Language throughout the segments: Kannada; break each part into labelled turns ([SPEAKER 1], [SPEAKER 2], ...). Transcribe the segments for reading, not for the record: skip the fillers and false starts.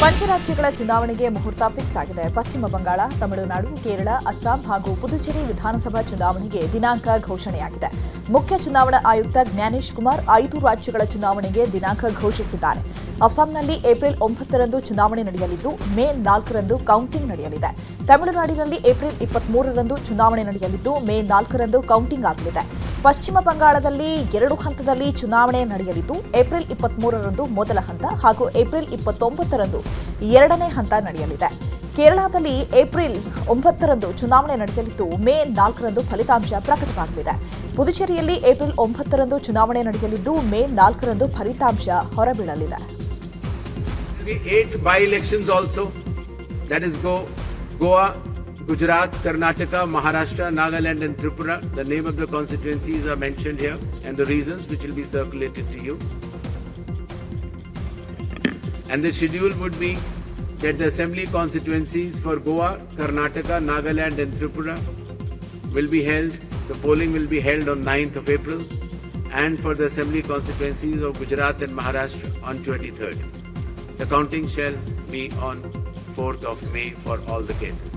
[SPEAKER 1] ಪಂಚರಾಜ್ಯಗಳ ಚುನಾವಣೆಗೆ ಮುಹೂರ್ತ ಫಿಕ್ಸ್ ಆಗಿದೆ. ಪಶ್ಚಿಮ ಬಂಗಾಳ, ತಮಿಳುನಾಡು, ಕೇರಳ, ಅಸ್ಸಾಂ ಹಾಗೂ ಪುದುಚೇರಿ ವಿಧಾನಸಭಾ ಚುನಾವಣೆಗೆ ದಿನಾಂಕ ಘೋಷಣೆಯಾಗಿದೆ. ಮುಖ್ಯ ಚುನಾವಣಾ ಆಯುಕ್ತ ಜ್ಞಾನೇಶ್ ಕುಮಾರ್ 5 ರಾಜ್ಯಗಳ ಚುನಾವಣೆಗೆ ದಿನಾಂಕ ಘೋಷಿಸಿದ್ದಾರೆ. ಅಸ್ಸಾಂನಲ್ಲಿ ಏಪ್ರಿಲ್ 9ರಂದು ಚುನಾವಣೆ ನಡೆಯಲಿದ್ದು, ಮೇ 4ರಂದು ಕೌಂಟಿಂಗ್ ನಡೆಯಲಿದೆ. ತಮಿಳುನಾಡಿನಲ್ಲಿ ಏಪ್ರಿಲ್ 23ರಂದು ಚುನಾವಣೆ ನಡೆಯಲಿದ್ದು, ಮೇ 4ರಂದು ಕೌಂಟಿಂಗ್ ಆಗಲಿದೆ. ಪಶ್ಚಿಮ ಬಂಗಾಳದಲ್ಲಿ 2 ಹಂತದಲ್ಲಿ ಚುನಾವಣೆ ನಡೆಯಲಿದ್ದು, ಏಪ್ರಿಲ್ 23ರಂದು ಮೊದಲ ಹಂತ ಹಾಗೂ ಏಪ್ರಿಲ್ 29ರಂದು ಎರಡನೇ ಹಂತ ನಡೆಯಲಿದೆ. ಕೇರಳದಲ್ಲಿ ಏಪ್ರಿಲ್ 9ರಂದು ಚುನಾವಣೆ ನಡೆಯಲಿದ್ದು, ಮೇ 4ರಂದು ಫಲಿತಾಂಶ ಪ್ರಕಟವಾಗಲಿದೆ. ಪುದುಚೇರಿಯಲ್ಲಿ ಏಪ್ರಿಲ್ 9ರಂದು ಚುನಾವಣೆ ನಡೆಯಲಿದ್ದು, ಮೇ 4ರಂದು ಫಲಿತಾಂಶ ಹೊರಬೀಳಲಿದೆ.
[SPEAKER 2] 8 by-elections also, that is Goa, Gujarat, Karnataka, Maharashtra, Nagaland and Tripura. The name of the constituencies are mentioned here and the reasons which will be circulated to you. And the schedule would be that the assembly constituencies for Goa, Karnataka, Nagaland and Tripura will be held. The polling will be held on 9th of April, and for the assembly constituencies of Gujarat and Maharashtra on 23rd. The counting shall be on 4th of May for all the cases.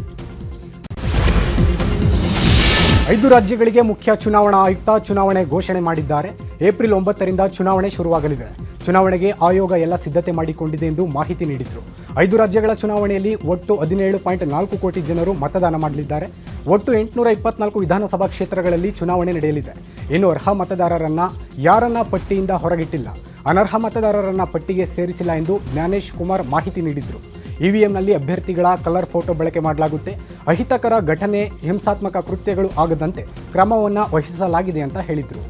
[SPEAKER 3] 5 ರಾಜ್ಯಗಳಿಗೆ ಮುಖ್ಯ ಚುನಾವಣಾ ಆಯುಕ್ತ ಚುನಾವಣೆ ಘೋಷಣೆ ಮಾಡಿದ್ದಾರೆ. ಏಪ್ರಿಲ್ 9ರಿಂದ ಚುನಾವಣೆ ಶುರುವಾಗಲಿದೆ. ಚುನಾವಣೆಗೆ ಆಯೋಗ ಎಲ್ಲ ಸಿದ್ಧತೆ ಮಾಡಿಕೊಂಡಿದೆ ಎಂದು ಮಾಹಿತಿ ನೀಡಿದರು. 5 ರಾಜ್ಯಗಳ ಚುನಾವಣೆಯಲ್ಲಿ ಒಟ್ಟು 17.4 ಕೋಟಿ ಜನರು ಮತದಾನ ಮಾಡಲಿದ್ದಾರೆ. ಒಟ್ಟು 824 ವಿಧಾನಸಭಾ ಕ್ಷೇತ್ರಗಳಲ್ಲಿ ಚುನಾವಣೆ ನಡೆಯಲಿದೆ. ಇನ್ನು ಅರ್ಹ ಮತದಾರರನ್ನ ಯಾರನ್ನ ಪಟ್ಟಿಯಿಂದ ಹೊರಗಿಟ್ಟಿಲ್ಲ, ಅನರ್ಹ ಮತದಾರರನ್ನ ಪಟ್ಟಿಗೆ ಸೇರಿಸಿಲ್ಲ ಎಂದು ಜ್ಞಾನೇಶ್ ಕುಮಾರ್ ಮಾಹಿತಿ ನೀಡಿದರು. ಇವಿಎಂನಲ್ಲಿ ಅಭ್ಯರ್ಥಿಗಳ ಕಲರ್ ಫೋಟೋ ಬಳಕೆ ಮಾಡಲಾಗುತ್ತೆ. ಅಹಿತಕರ ಘಟನೆ, ಹಿಂಸಾತ್ಮಕ ಕೃತ್ಯಗಳು ಆಗದಂತೆ ಕ್ರಮವನ್ನು ವಹಿಸಲಾಗಿದೆ ಅಂತ ಹೇಳಿದರು.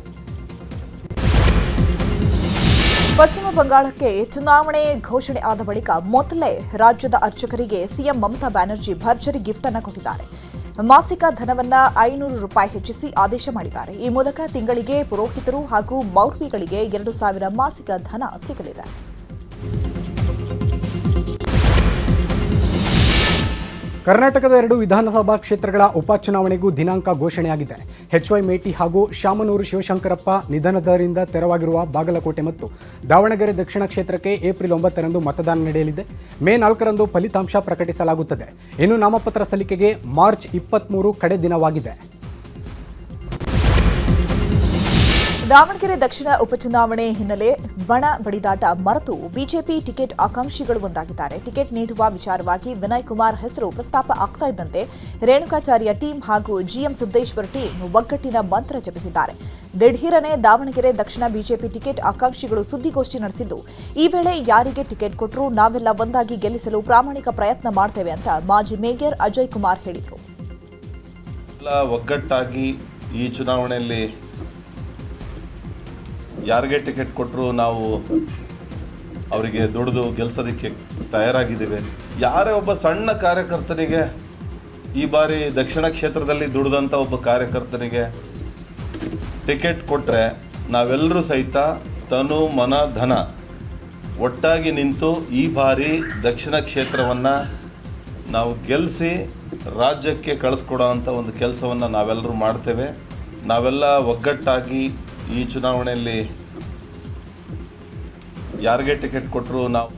[SPEAKER 1] ಪಶ್ಚಿಮ ಬಂಗಾಳಕ್ಕೆ ಚುನಾವಣೆ ಘೋಷಣೆ ಆದ ಬಳಿಕ ಮೊದಲೇ ರಾಜ್ಯದ ಅರ್ಚಕರಿಗೆ ಸಿಎಂ ಮಮತಾ ಬ್ಯಾನರ್ಜಿ ಭರ್ಜರಿ ಗಿಫ್ಟ್ ಅನ್ನು ಕೊಟ್ಟಿದ್ದಾರೆ. ಮಾಸಿಕ ಧನವನ್ನ 500 ರೂಪಾಯಿ ಹೆಚ್ಚಿಸಿ ಆದೇಶ ಮಾಡಿದ್ದಾರೆ. ಈ ಮೂಲಕ ತಿಂಗಳಿಗೆ ಪುರೋಹಿತರು ಹಾಗೂ ಮೌಲ್ವಿಗಳಿಗೆ 2,000 ಮಾಸಿಕ ಧನ ಸಿಗಲಿದೆ.
[SPEAKER 3] ಕರ್ನಾಟಕದ 2 ವಿಧಾನಸಭಾ ಕ್ಷೇತ್ರಗಳ ಉಪಚುನಾವಣೆಗೂ ದಿನಾಂಕ ಘೋಷಣೆಯಾಗಿದೆ. HY ಮೇಟಿ ಹಾಗೂ ಶಾಮನೂರು ಶಿವಶಂಕರಪ್ಪ ನಿಧನದಿಂದ ತೆರವಾಗಿರುವ ಬಾಗಲಕೋಟೆ ಮತ್ತು ದಾವಣಗೆರೆ ದಕ್ಷಿಣ ಕ್ಷೇತ್ರಕ್ಕೆ ಏಪ್ರಿಲ್ 9ರಂದು ಮತದಾನ ನಡೆಯಲಿದೆ. ಮೇ 4ರಂದು ಫಲಿತಾಂಶ ಪ್ರಕಟಿಸಲಾಗುತ್ತದೆ. ಇನ್ನು ನಾಮಪತ್ರ ಸಲ್ಲಿಕೆಗೆ ಮಾರ್ಚ್ 23 ಕಡೆ ದಿನವಾಗಿದೆ.
[SPEAKER 1] ದಾವಣಗೆರೆ ದಕ್ಷಿಣ ಉಪಚುನಾವಣೆ ಹಿನ್ನೆಲೆ ಬಣ ಬಡಿದಾಟ ಮರೆತು ಬಿಜೆಪಿ ಟಿಕೆಟ್ ಆಕಾಂಕ್ಷಿಗಳು ಒಂದಾಗಿದ್ದಾರೆ. ಟಿಕೆಟ್ ನೀಡುವ ವಿಚಾರವಾಗಿ ವಿನಯ್ ಕುಮಾರ್ ಹೆಸರು ಪ್ರಸ್ತಾಪ ಆಗ್ತಾ ಇದ್ದಂತೆ ರೇಣುಕಾಚಾರ್ಯ ಟೀಮ್ ಹಾಗೂ ಜಿಎಂ ಸಿದ್ದೇಶ್ವರ ಟೀಮ್ ಒಗ್ಗಟ್ಟಿನ ಮಂತ್ರ ಜಪಿಸಿದ್ದಾರೆ. ದಿಢೀರನೆ ದಾವಣಗೆರೆ ದಕ್ಷಿಣ ಬಿಜೆಪಿ ಟಿಕೆಟ್ ಆಕಾಂಕ್ಷಿಗಳು ಸುದ್ದಿಗೋಷ್ಠಿ ನಡೆಸಿದ್ದು, ಈ ವೇಳೆ ಯಾರಿಗೆ ಟಿಕೆಟ್ ಕೊಟ್ಟರೂ ನಾವೆಲ್ಲ ಒಂದಾಗಿ ಗೆಲ್ಲಿಸಲು ಪ್ರಾಮಾಣಿಕ ಪ್ರಯತ್ನ ಮಾಡ್ತೇವೆ ಅಂತ ಮಾಜಿ ಮೇಯರ್ ಅಜಯ್ ಕುಮಾರ್ ಹೇಳಿದರು.
[SPEAKER 4] ಒಗ್ಗಟ್ಟಾಗಿ ಈ ಚುನಾವಣೆಯಲ್ಲಿ ಯಾರಿಗೆ ಟಿಕೆಟ್ ಕೊಟ್ಟರು ನಾವು ಅವರಿಗೆ ದುಡಿದು ಗೆಲ್ಸೋದಕ್ಕೆ ತಯಾರಾಗಿದ್ದೇವೆ. ಯಾರೇ ಒಬ್ಬ ಸಣ್ಣ ಕಾರ್ಯಕರ್ತನಿಗೆ ಈ ಬಾರಿ ದಕ್ಷಿಣ ಕ್ಷೇತ್ರದಲ್ಲಿ ದುಡಿದಂಥ ಒಬ್ಬ ಕಾರ್ಯಕರ್ತನಿಗೆ ಟಿಕೆಟ್ ಕೊಟ್ಟರೆ ನಾವೆಲ್ಲರೂ ಸಹಿತ ತನು ಮನ ಧನ ಒಟ್ಟಾಗಿ ನಿಂತು ಈ ಬಾರಿ ದಕ್ಷಿಣ ಕ್ಷೇತ್ರವನ್ನು ನಾವು ಗೆಲ್ಲಿಸಿ ರಾಜ್ಯಕ್ಕೆ ಕಳಿಸ್ಕೊಡೋ ಅಂಥ ಒಂದು ಕೆಲಸವನ್ನು ನಾವೆಲ್ಲರೂ ಮಾಡ್ತೇವೆ. ನಾವೆಲ್ಲ ಒಗ್ಗಟ್ಟಾಗಿ ಈ ಚುನಾವಣೆಯಲ್ಲಿ ಯಾರಿಗೆ ಟಿಕೆಟ್ ಕೊಟ್ಟರು ನಾವು.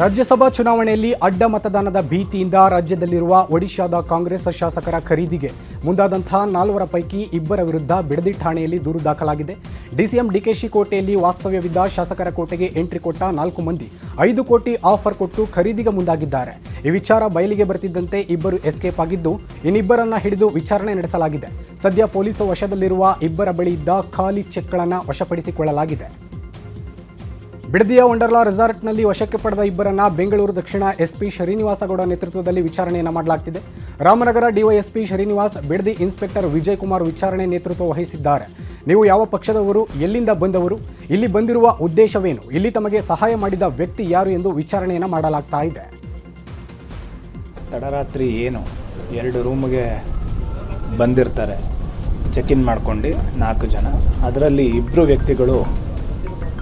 [SPEAKER 3] ರಾಜ್ಯಸಭಾ ಚುನಾವಣೆಯಲ್ಲಿ ಅಡ್ಡ ಮತದಾನದ ಭೀತಿಯಿಂದ ರಾಜ್ಯದಲ್ಲಿರುವ ಒಡಿಶಾದ ಕಾಂಗ್ರೆಸ್ ಶಾಸಕರ ಖರೀದಿಗೆ ಮುಂದಾದಂತಹ 4 ಪೈಕಿ 2 ವಿರುದ್ಧ ಬಿಡದಿ ಠಾಣೆಯಲ್ಲಿ ದೂರು ದಾಖಲಾಗಿದೆ. ಡಿಸಿಎಂ ಡಿಕೆಶಿ ಕೋಟೆಯಲ್ಲಿ ವಾಸ್ತವ್ಯವಿದ್ದ ಶಾಸಕರ ಕೋಟೆಗೆ ಎಂಟ್ರಿ ಕೊಟ್ಟ 4 ಮಂದಿ 5 ಕೋಟಿ ಆಫರ್ ಕೊಟ್ಟು ಖರೀದಿಗೆ ಮುಂದಾಗಿದ್ದಾರೆ. ಈ ವಿಚಾರ ಬಯಲಿಗೆ ಬರುತ್ತಿದ್ದಂತೆ 2 ಎಸ್ಕೇಪ್ ಆಗಿದ್ದು, ಇನ್ನಿಬ್ಬರನ್ನ ಹಿಡಿದು ವಿಚಾರಣೆ ನಡೆಸಲಾಗಿದೆ. ಸದ್ಯ ಪೊಲೀಸ್ ವಶದಲ್ಲಿರುವ 2 ಬಳಿ ಇದ್ದ ಖಾಲಿ ಚೆಕ್ಗಳನ್ನು ವಶಪಡಿಸಿಕೊಳ್ಳಲಾಗಿದೆ. ಬಿಡದಿಯ ವಂಡರ್ಲಾ ರೆಸಾರ್ಟ್ನಲ್ಲಿ ವಶಕ್ಕೆ ಪಡೆದ 2ರನ್ನ ಬೆಂಗಳೂರು ದಕ್ಷಿಣ ಎಸ್ಪಿ ಶ್ರೀನಿವಾಸಗೌಡ ನೇತೃತ್ವದಲ್ಲಿ ವಿಚಾರಣೆಯನ್ನು ಮಾಡಲಾಗ್ತಿದೆ. ರಾಮನಗರ ಡಿವೈಎಸ್ಪಿ ಶ್ರೀನಿವಾಸ್, ಬಿಡದಿ ಇನ್ಸ್ಪೆಕ್ಟರ್ ವಿಜಯ್ ಕುಮಾರ್ ವಿಚಾರಣೆ ನೇತೃತ್ವ ವಹಿಸಿದ್ದಾರೆ. ನೀವು ಯಾವ ಪಕ್ಷದವರು, ಎಲ್ಲಿಂದ ಬಂದವರು, ಇಲ್ಲಿ ಬಂದಿರುವ ಉದ್ದೇಶವೇನು, ಇಲ್ಲಿ ತಮಗೆ ಸಹಾಯ ಮಾಡಿದ ವ್ಯಕ್ತಿ ಯಾರು ಎಂದು ವಿಚಾರಣೆಯನ್ನು ಮಾಡಲಾಗ್ತಾ ಇದೆ.
[SPEAKER 5] ತಡರಾತ್ರಿ 2 ರೂಮ್ಗೆ ಬಂದಿರ್ತಾರೆ, ಚೆಕ್ ಇನ್ ಮಾಡ್ಕೊಂಡು 4 ಜನ. ಅದರಲ್ಲಿ 2 ವ್ಯಕ್ತಿಗಳು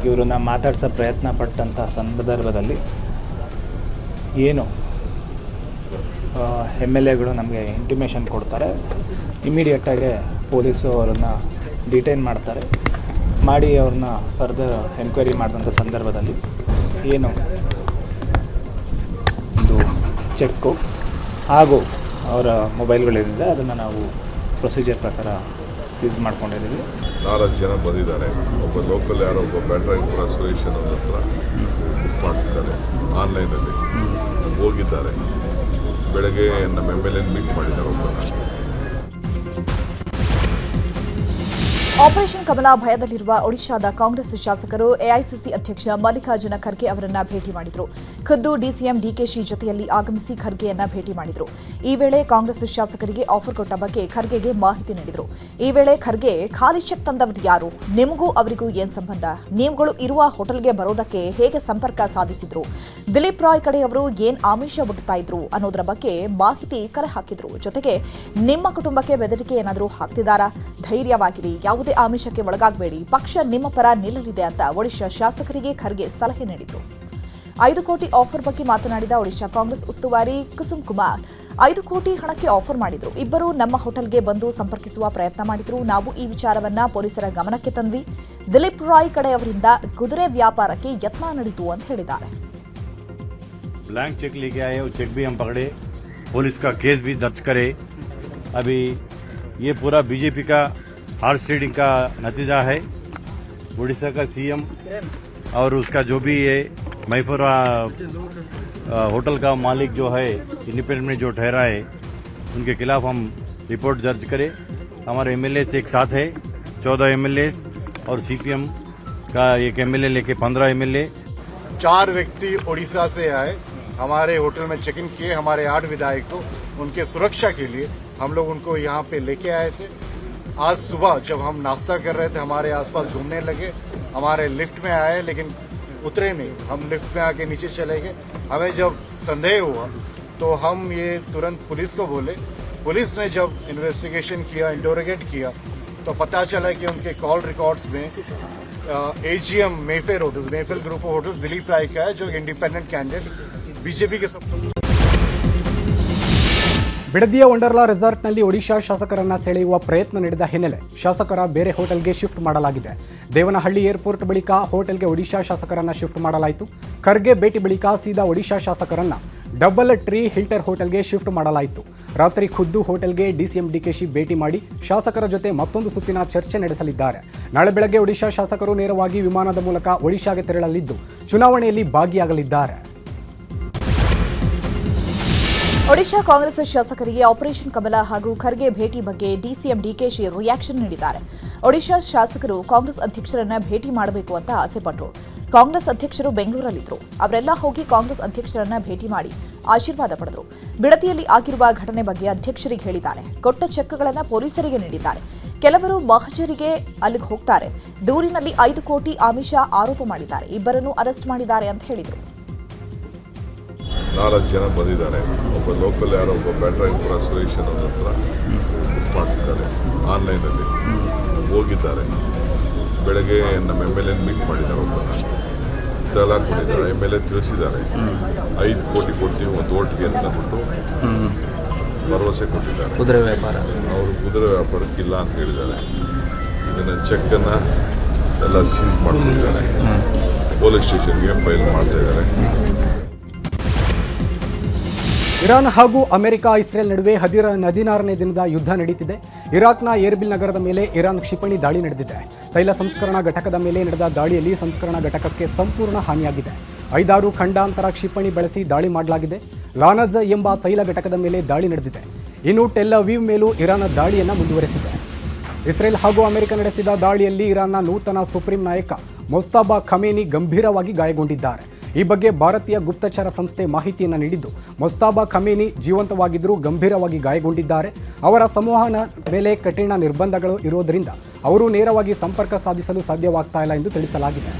[SPEAKER 5] ಇವರನ್ನ ಮಾತಾಡ್ಸೋ ಪ್ರಯತ್ನ ಪಟ್ಟಂಥ ಸಂದರ್ಭದಲ್ಲಿ MLAಗಳು ನಮಗೆ ಇಂಟಿಮೇಷನ್ ಕೊಡ್ತಾರೆ. ಇಮಿಡಿಯೇಟಾಗಿ ಪೊಲೀಸು ಅವರನ್ನು ಡಿಟೈನ್ ಮಾಡ್ತಾರೆ. ಮಾಡಿ ಅವ್ರನ್ನ ಫರ್ದರ್ ಎನ್ಕ್ವೈರಿ ಮಾಡಿದಂಥ ಸಂದರ್ಭದಲ್ಲಿ ಏನು ಒಂದು ಚೆಕ್ಕು ಹಾಗೂ ಅವರ ಮೊಬೈಲ್ಗಳಿಂದ ಅದನ್ನು ನಾವು ಪ್ರೊಸೀಜರ್ ಪ್ರಕಾರ ಸೀಸ್ ಮಾಡ್ಕೊಂಡಿದ್ದೀವಿ.
[SPEAKER 6] 4 ಜನ ಬಂದಿದ್ದಾರೆ. ಒಬ್ಬ ಲೋಕಲ್ ಯಾರೋ ಒಬ್ಬ ಬ್ಯಾಟ್ರಾಯಪುರ ಸುರೇಶ್ ಅನ್ನೋ ಹತ್ರ ಬುಕ್ ಮಾಡಿಸಿದ್ದಾರೆ. ಆನ್ಲೈನಲ್ಲಿ ಹೋಗಿದ್ದಾರೆ. ಬೆಳಗ್ಗೆ ನಮ್ಮ MLA ಮೀಟ್ ಮಾಡಿದ್ದಾರೆ ಒಬ್ಬನ.
[SPEAKER 1] ಆಪರೇಷನ್ ಕಮಲ ಭಯದಲ್ಲಿರುವ ಒಡಿಶಾದ ಕಾಂಗ್ರೆಸ್ ಶಾಸಕರು ಎಐಸಿಸಿ ಅಧ್ಯಕ್ಷ ಮಲ್ಲಿಕಾರ್ಜುನ ಖರ್ಗೆ ಅವರನ್ನ ಭೇಟಿ ಮಾಡಿದರು. ಖುದ್ದು ಡಿಸಿಎಂ ಡಿಕೆಶಿ ಜೊತೆಯಲ್ಲಿ ಆಗಮಿಸಿ ಖರ್ಗೆಯನ್ನ ಭೇಟಿ ಮಾಡಿದರು. ಈ ವೇಳೆ ಕಾಂಗ್ರೆಸ್ ಶಾಸಕರಿಗೆ ಆಫರ್ ಕೊಟ್ಟ ಬಗ್ಗೆ ಖರ್ಗೆಗೆ ಮಾಹಿತಿ ನೀಡಿದರು. ಈ ವೇಳೆ ಖರ್ಗೆ ಖಾಲಿ ಚೆಕ್ ತಂದವರು ಯಾರು, ನಿಮಗೂ ಅವರಿಗೂ ಏನ್ ಸಂಬಂಧ, ನೀವುಗಳು ಇರುವ ಹೋಟೆಲ್ಗೆ ಬರೋದಕ್ಕೆ ಹೇಗೆ ಸಂಪರ್ಕ ಸಾಧಿಸಿದ್ರು, ದಿಲೀಪ್ ರಾಯ್ ಕಡೆಯವರು ಏನ್ ಆಮಿಷ ಒಡ್ತಾ ಇದ್ರು ಅನ್ನೋದರ ಬಗ್ಗೆ ಮಾಹಿತಿ ಕಲೆ ಹಾಕಿದ್ರು. ಜೊತೆಗೆ ನಿಮ್ಮ ಕುಟುಂಬಕ್ಕೆ ಬೆದರಿಕೆ ಏನಾದರೂ ಹಾಕ್ತಿದ್ದಾರಾ, ಧೈರ್ಯವಾಗಿರಿ, ಯಾವುದೇ ಆಮಿಷಕ್ಕೆ ಒಳಗಾಗಬೇಡಿ, ಪಕ್ಷ ನಿಮ್ಮ ಪರ ನಿಲ್ಲಲಿದೆ ಅಂತ ಒಡಿಶಾ ಶಾಸಕರಿಗೆ ಖರ್ಗೆ ಸಲಹೆ ನೀಡಿದರು. 5 ಕೋಟಿ ಆಫರ್ ಬಗ್ಗೆ ಮಾತನಾಡಿದ ಒಡಿಶಾ ಕಾಂಗ್ರೆಸ್ ಉಸ್ತುವಾರಿ ಕುಸುಮ್ ಕುಮಾರ್, 5 ಕೋಟಿ ಹಣಕ್ಕೆ ಆಫರ್ ಮಾಡಿದ್ರು. ಇಬ್ಬರು ನಮ್ಮ ಹೋಟೆಲ್ಗೆ ಬಂದು ಸಂಪರ್ಕಿಸುವ ಪ್ರಯತ್ನ ಮಾಡಿದ್ರು. ನಾವು ಈ ವಿಚಾರವನ್ನ ಪೊಲೀಸರ ಗಮನಕ್ಕೆ ತಂದ್ವಿ. ದಿಲೀಪ್ ರಾಯ್ ಕಡೆಯವರಿಂದ ಕುದುರೆ ವ್ಯಾಪಾರಕ್ಕೆ ಯತ್ನ ನಡೆಯಿತು ಅಂತ ಹೇಳಿದ್ದಾರೆ.
[SPEAKER 7] ब्लैंक चेक लेके आए, वो चेक भी हम पकड़े, पुलिस का केस भी दर्ज करे. अभी ये पूरा बीजेपी का हार्ड स्ट्रेडिंग का नतीजा है. उड़ीसा का सीएम और उसका जो भी है मैफुरा होटल का मालिक जो है इंडिपेंडेंट में जो ठहरा है, उनके खिलाफ हम रिपोर्ट दर्ज करें. हमारे एमएलए एक साथ है, 14 एमएलए और सीपीएम का एक एमएलए लेके 15 एमएलए.
[SPEAKER 8] 4 व्यक्ति उड़ीसा से आए, हमारे होटल में चेक इन किए. हमारे 8 विधायक को उनके सुरक्षा के लिए हम लोग उनको यहाँ पे लेके आए थे. आज सुबह जब हम नाश्ता कर रहे थे, हमारे आसपास घूमने लगे. हमारे लिफ्ट में आए लेकिन उतरे नहीं. हम लिफ्ट में आके नीचे चले गए. हमें जब संदेह हुआ तो हम ये तुरंत पुलिस को बोले. पुलिस ने जब इन्वेस्टिगेशन किया, इंटरोगेट किया, तो पता चला कि उनके कॉल रिकॉर्ड्स में AGM Mayfair hotels, Mayfair group of hotels Dilip Rai का है, जो इंडिपेंडेंट कैंडिडेट बीजेपी के सब.
[SPEAKER 3] ಬಿಡದಿಯ ವಂಡರ್ಲಾ ರೆಸಾರ್ಟ್ನಲ್ಲಿ ಒಡಿಶಾ ಶಾಸಕರನ್ನ ಸೆಳೆಯುವ ಪ್ರಯತ್ನ ನಡೆದ ಹಿನ್ನೆಲೆ ಶಾಸಕರ ಬೇರೆ ಹೋಟೆಲ್ಗೆ ಶಿಫ್ಟ್ ಮಾಡಲಾಗಿದೆ. ದೇವನಹಳ್ಳಿ ಏರ್ಪೋರ್ಟ್ ಬಳಿಕ ಹೋಟೆಲ್ಗೆ ಒಡಿಶಾ ಶಾಸಕರನ್ನ ಶಿಫ್ಟ್ ಮಾಡಲಾಯಿತು. ಖರ್ಗೆ ಭೇಟಿ ಬಳಿಕ ಸೀದಾ ಒಡಿಶಾ ಶಾಸಕರನ್ನ ಡಬಲ್ ಟ್ರೀ ಹಿಲ್ಟರ್ ಹೋಟೆಲ್ಗೆ ಶಿಫ್ಟ್ ಮಾಡಲಾಯಿತು. ರಾತ್ರಿ ಖುದ್ದು ಹೋಟೆಲ್ಗೆ ಡಿಸಿಎಂ ಡಿಕೆಶಿ ಭೇಟಿ ಮಾಡಿ ಶಾಸಕರ ಜೊತೆ ಮತ್ತೊಂದು ಸುತ್ತಿನ ಚರ್ಚೆ ನಡೆಸಲಿದ್ದಾರೆ. ನಾಳೆ ಬೆಳಗ್ಗೆ ಒಡಿಶಾ ಶಾಸಕರು ನೇರವಾಗಿ ವಿಮಾನದ ಮೂಲಕ ಒಡಿಶಾಗೆ ತೆರಳಲಿದ್ದು ಚುನಾವಣೆಯಲ್ಲಿ ಭಾಗಿಯಾಗಲಿದ್ದಾರೆ.
[SPEAKER 1] ಒಡಿಶಾ ಕಾಂಗ್ರೆಸ್ ಶಾಸಕರಿಗೆ ಆಪರೇಷನ್ ಕಮಲ ಹಾಗೂ ಖರ್ಗೆ ಭೇಟಿ ಬಗ್ಗೆ ಡಿಸಿಎಂ ಡಿಕೆಶಿ ರಿಯಾಕ್ಷನ್ ನೀಡಿದ್ದಾರೆ. ಒಡಿಶಾ ಶಾಸಕರು ಕಾಂಗ್ರೆಸ್ ಅಧ್ಯಕ್ಷರನ್ನ ಭೇಟಿ ಮಾಡಬೇಕು ಅಂತ ಆಸೆಪಟ್ಟರು. ಕಾಂಗ್ರೆಸ್ ಅಧ್ಯಕ್ಷರು ಬೆಂಗಳೂರಲ್ಲಿದ್ದರು. ಅವರೆಲ್ಲ ಹೋಗಿ ಕಾಂಗ್ರೆಸ್ ಅಧ್ಯಕ್ಷರನ್ನ ಭೇಟಿ ಮಾಡಿ ಆಶೀರ್ವಾದ ಪಡೆದರು. ಬಿಡದಿಯಲ್ಲಿ ಆಗಿರುವ ಘಟನೆ ಬಗ್ಗೆ ಅಧ್ಯಕ್ಷರಿಗೆ ಹೇಳಿದ್ದಾರೆ. ಕೊಟ್ಟ ಚೆಕ್ಗಳನ್ನು ಪೊಲೀಸರಿಗೆ ನೀಡಿದ್ದಾರೆ. ಕೆಲವರು ಮಹಜರಿಗೆ ಅಲ್ಲಿಗೆ ಹೋಗ್ತಾರೆ. ದೂರಿನಲ್ಲಿ 5 ಕೋಟಿ ಆಮಿಷ ಆರೋಪ ಮಾಡಿದ್ದಾರೆ. ಇಬ್ಬರನ್ನು ಅರೆಸ್ಟ್ ಮಾಡಿದ್ದಾರೆ ಅಂತ ಹೇಳಿದರು.
[SPEAKER 6] 4 ಜನ ಬಂದಿದ್ದಾರೆ. ಒಬ್ಬ ಲೋಕಲ್ ಯಾರೋ ಒಬ್ಬ ಬ್ಯಾಟ್ರಾಯಪುರ ಸುರೇಶ್ ಅನ್ನೋ ಹತ್ರ ಬುಕ್ ಮಾಡಿಸಿದ್ದಾರೆ. ಆನ್ಲೈನಲ್ಲಿ ಹೋಗಿದ್ದಾರೆ. ಬೆಳಗ್ಗೆ ನಮ್ಮ MLA ಮೀಟ್ ಮಾಡಿದ್ದಾರೆ. ಒಬ್ಬನ ತಲಾಕೊಂಡಿದ್ದಾರೆ. MLA ತಿಳಿಸಿದ್ದಾರೆ 5 ಕೋಟಿ ಕೊಡ್ತೀವಿ ಒಂದು ಓಟ್ಗೆ ಅಂತ ಬಿಟ್ಟು ಭರವಸೆ ಕೊಟ್ಟಿದ್ದಾರೆ.
[SPEAKER 5] ಕುದುರೆ ವ್ಯಾಪಾರ,
[SPEAKER 6] ಅವರು ಕುದುರೆ ವ್ಯಾಪಾರಕ್ಕಿಲ್ಲ ಅಂತ ಹೇಳಿದ್ದಾರೆ. ಇದನ್ನು ಚೆಕ್ಕನ್ನು ಎಲ್ಲ ಸೀಸ್ ಮಾಡ್ತಿದ್ದಾರೆ. ಪೊಲೀಸ್ ಸ್ಟೇಷನ್ಗೆ ಫೈಲ್ ಮಾಡ್ತಾ ಇದ್ದಾರೆ.
[SPEAKER 3] ಇರಾನ್ ಹಾಗೂ ಅಮೆರಿಕ ಇಸ್ರೇಲ್ ನಡುವೆ 16ನೇ ದಿನದ ಯುದ್ಧ ನಡೀತಿದೆ. ಇರಾಕ್ನ ಏರ್ಬಿಲ್ ನಗರದ ಮೇಲೆ ಇರಾನ್ ಕ್ಷಿಪಣಿ ದಾಳಿ ನಡೆದಿದೆ. ತೈಲ ಸಂಸ್ಕರಣಾ ಘಟಕದ ಮೇಲೆ ನಡೆದ ದಾಳಿಯಲ್ಲಿ ಸಂಸ್ಕರಣಾ ಘಟಕಕ್ಕೆ ಸಂಪೂರ್ಣ ಹಾನಿಯಾಗಿದೆ. 5-6 ಖಂಡಾಂತರ ಕ್ಷಿಪಣಿ ಬಳಸಿ ದಾಳಿ ಮಾಡಲಾಗಿದೆ. ಲಾನಜ್ ಎಂಬ ತೈಲ ಘಟಕದ ಮೇಲೆ ದಾಳಿ ನಡೆದಿದೆ. ಇನ್ನು ಟೆಲ್ ಅವೀವ್ ಮೇಲೂ ಇರಾನ್ ದಾಳಿಯನ್ನು ಮುಂದುವರೆಸಿದೆ. ಇಸ್ರೇಲ್ ಹಾಗೂ ಅಮೆರಿಕ ನಡೆಸಿದ ದಾಳಿಯಲ್ಲಿ ಇರಾನ್ನ ನೂತನ ಸುಪ್ರೀಂ ನಾಯಕ ಮೊಜ್ತಬಾ ಖಮೇನಿ ಗಂಭೀರವಾಗಿ ಗಾಯಗೊಂಡಿದ್ದಾರೆ. ಈ ಬಗ್ಗೆ ಭಾರತೀಯ ಗುಪ್ತಚರ ಸಂಸ್ಥೆ ಮಾಹಿತಿಯನ್ನು ನೀಡಿದ್ದು, ಮೊಜ್ತಬಾ ಖಮೇನಿ ಜೀವಂತವಾಗಿದ್ದರೂ ಗಂಭೀರವಾಗಿ ಗಾಯಗೊಂಡಿದ್ದಾರೆ. ಅವರ ಸಂವಹನ ಮೇಲೆ ಕಠಿಣ ನಿರ್ಬಂಧಗಳು ಇರೋದರಿಂದ ಅವರು ನೇರವಾಗಿ ಸಂಪರ್ಕ ಸಾಧಿಸಲು ಸಾಧ್ಯವಾಗ್ತಾ ಇಲ್ಲ ಎಂದು ತಿಳಿಸಲಾಗಿದೆ.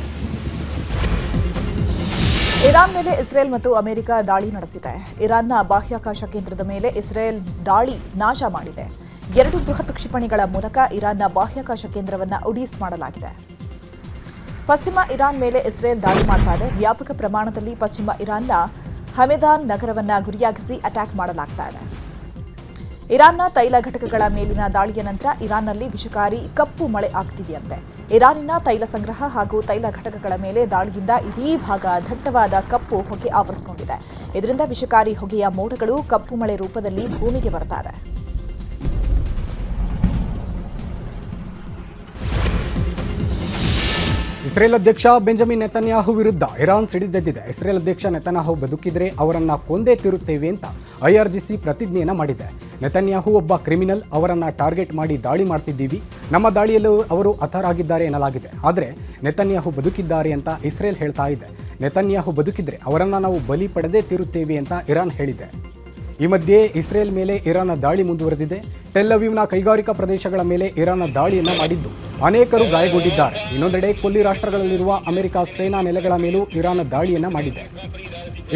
[SPEAKER 1] ಇರಾನ್ ಮೇಲೆ ಇಸ್ರೇಲ್ ಮತ್ತು ಅಮೆರಿಕ ದಾಳಿ ನಡೆಸಿದೆ. ಇರಾನ್ನ ಬಾಹ್ಯಾಕಾಶ ಕೇಂದ್ರದ ಮೇಲೆ ಇಸ್ರೇಲ್ ದಾಳಿ ನಾಶ ಮಾಡಿದೆ. 2 ಬೃಹತ್ ಕ್ಷಿಪಣಿಗಳ ಮೂಲಕ ಇರಾನ್ನ ಬಾಹ್ಯಾಕಾಶ ಕೇಂದ್ರವನ್ನು ಉಡೀಸ್ ಮಾಡಲಾಗಿದೆ. ಪಶ್ಚಿಮ ಇರಾನ್ ಮೇಲೆ ಇಸ್ರೇಲ್ ದಾಳಿ ಮಾಡ್ತಾ ಇದೆ. ವ್ಯಾಪಕ ಪ್ರಮಾಣದಲ್ಲಿ ಪಶ್ಚಿಮ ಇರಾನ್ನ ಹಮೆದಾನ್ ನಗರವನ್ನು ಗುರಿಯಾಗಿಸಿ ಅಟ್ಯಾಕ್ ಮಾಡಲಾಗ್ತಾ ಇದೆ. ಇರಾನ್ನ ತೈಲ ಘಟಕಗಳ ಮೇಲಿನ ದಾಳಿಯ ನಂತರ ಇರಾನ್ನಲ್ಲಿ ವಿಷಕಾರಿ ಕಪ್ಪು ಮಳೆ ಆಗ್ತಿದೆಯಂತೆ. ಇರಾನಿನ ತೈಲ ಸಂಗ್ರಹ ಹಾಗೂ ತೈಲ ಘಟಕಗಳ ಮೇಲೆ ದಾಳಿಯಿಂದ ಇಡೀ ಭಾಗ ದಟ್ಟವಾದ ಕಪ್ಪು ಹೊಗೆ ಆವರಿಸಿಕೊಂಡಿದೆ. ಇದರಿಂದ ವಿಷಕಾರಿ ಹೊಗೆಯ ಮೋಡಗಳು ಕಪ್ಪು ಮಳೆ ರೂಪದಲ್ಲಿ ಭೂಮಿಗೆ ಬರ್ತಾ ಇದೆ.
[SPEAKER 3] ಇಸ್ರೇಲ್ ಅಧ್ಯಕ್ಷ ಬೆಂಜಮಿನ್ ನೆತನ್ಯಾಹು ವಿರುದ್ಧ ಇರಾನ್ ಸಿಡಿದೆದ್ದಿದೆ. ಇಸ್ರೇಲ್ ಅಧ್ಯಕ್ಷ ನೆತನ್ಯಾಹು ಬದುಕಿದ್ರೆ ಅವರನ್ನ ಕೊಂದೇ ತೀರುತ್ತೇವೆ ಅಂತ IRGC ಪ್ರತಿಜ್ಞೆಯನ್ನ ಮಾಡಿದೆ. ನೆತನ್ಯಾಹು ಒಬ್ಬ ಕ್ರಿಮಿನಲ್, ಅವರನ್ನ ಟಾರ್ಗೆಟ್ ಮಾಡಿ ದಾಳಿ ಮಾಡ್ತಿದ್ದೀವಿ, ನಮ್ಮ ದಾಳಿಯಲ್ಲೂ ಅವರು ಹತರಾಗಿದ್ದಾರೆ ಎನ್ನಲಾಗಿದೆ. ಆದರೆ ನೆತನ್ಯಾಹು ಬದುಕಿದ್ದಾರೆ ಅಂತ ಇಸ್ರೇಲ್ ಹೇಳ್ತಾ ಇದೆ. ನೆತನ್ಯಾಹು ಬದುಕಿದ್ರೆ ಅವರನ್ನ ನಾವು ಬಲಿ ಪಡೆದೇ ತೀರುತ್ತೇವೆ ಅಂತ ಇರಾನ್ ಹೇಳಿದೆ. ಈ ಮಧ್ಯೆ ಇಸ್ರೇಲ್ ಮೇಲೆ ಇರಾನ್ನ ದಾಳಿ ಮುಂದುವರೆದಿದೆ. ಟೆಲ್ ಅವೀವ್ನ ಕೈಗಾರಿಕಾ ಪ್ರದೇಶಗಳ ಮೇಲೆ ಇರಾನ್ನ ದಾಳಿಯನ್ನ ಮಾಡಿದ್ದು ಅನೇಕರು ಗಾಯಗೊಂಡಿದ್ದಾರೆ. ಇನ್ನೊಂದೆಡೆ ಕೊಲ್ಲಿ ರಾಷ್ಟ್ರಗಳಲ್ಲಿರುವ ಅಮೆರಿಕ ಸೇನಾ ನೆಲೆಗಳ ಮೇಲೂ ಇರಾನ್ ದಾಳಿಯನ್ನ ಮಾಡಿದೆ.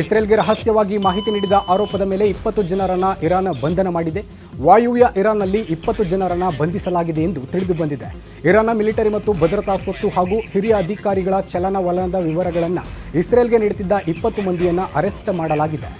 [SPEAKER 3] ಇಸ್ರೇಲ್ಗೆ ರಹಸ್ಯವಾಗಿ ಮಾಹಿತಿ ನೀಡಿದ ಆರೋಪದ ಮೇಲೆ 20 ಜನರನ್ನ ಇರಾನ್ ಬಂಧನ ಮಾಡಿದೆ. ವಾಯುವ್ಯ ಇರಾನ್ನಲ್ಲಿ 20 ಜನರನ್ನ ಬಂಧಿಸಲಾಗಿದೆ ಎಂದು ತಿಳಿದು ಬಂದಿದೆ. ಇರಾನ್ನ ಮಿಲಿಟರಿ ಮತ್ತು ಭದ್ರತಾ ಸ್ವತ್ತು ಹಾಗೂ ಹಿರಿಯ ಅಧಿಕಾರಿಗಳ ಚಲನವಲನದ ವಿವರಗಳನ್ನು ಇಸ್ರೇಲ್ಗೆ ನೀಡುತ್ತಿದ್ದ 20 ಮಂದಿಯನ್ನ ಅರೆಸ್ಟ್ ಮಾಡಲಾಗಿದೆ.